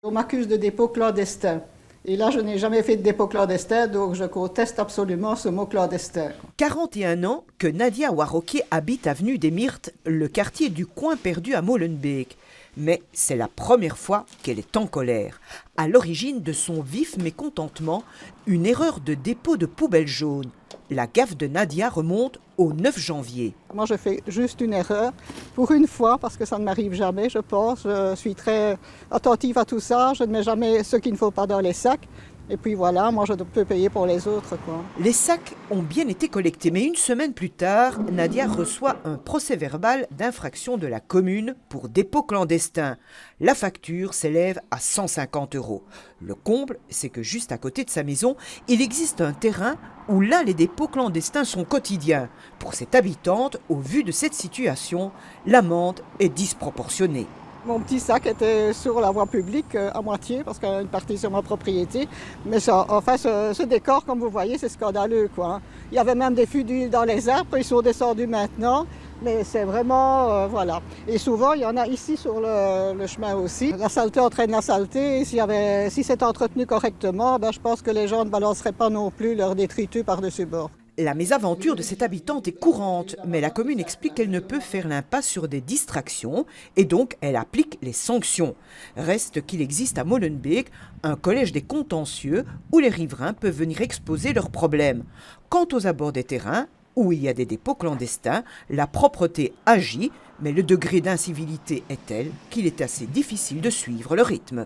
On m'accuse de dépôt clandestin. Et là, je n'ai jamais fait de dépôt clandestin, donc je conteste absolument ce mot clandestin. 41 ans que Nadia Warroquier habite avenue des Myrtes, le quartier du coin perdu à Molenbeek. Mais c'est la première fois qu'elle est en colère. À l'origine de son vif mécontentement, une erreur de dépôt de poubelle jaune. La gaffe de Nadia remonte au 9 janvier. Moi, je fais juste une erreur, pour une fois, parce que ça ne m'arrive jamais, je pense. Je suis très attentive à tout ça, je ne mets jamais ce qu'il ne faut pas dans les sacs. Et puis voilà, moi je peux payer pour les autres, quoi. Les sacs ont bien été collectés, mais une semaine plus tard, Nadia reçoit un procès-verbal d'infraction de la commune pour dépôt clandestin. La facture s'élève à 150 €. Le comble, c'est que juste à côté de sa maison, il existe un terrain où là les dépôts clandestins sont quotidiens. Pour cette habitante, au vu de cette situation, l'amende est disproportionnée. Mon petit sac était sur la voie publique à moitié, parce qu'il y a une partie sur ma propriété. Mais ça, enfin, ce décor, comme vous voyez, c'est scandaleux, quoi. Il y avait même des fûts d'huile dans les arbres, ils sont descendus maintenant. Mais c'est vraiment, voilà. Et souvent, il y en a ici sur le chemin aussi. La saleté entraîne la saleté. Si c'est entretenu correctement, je pense que les gens ne balanceraient pas non plus leurs détritus par-dessus bord. La mésaventure de cette habitante est courante, mais la commune explique qu'elle ne peut faire l'impasse sur des distractions et donc elle applique les sanctions. Reste qu'il existe à Molenbeek un collège des contentieux où les riverains peuvent venir exposer leurs problèmes. Quant aux abords des terrains, où il y a des dépôts clandestins, la propreté agit, mais le degré d'incivilité est tel qu'il est assez difficile de suivre le rythme.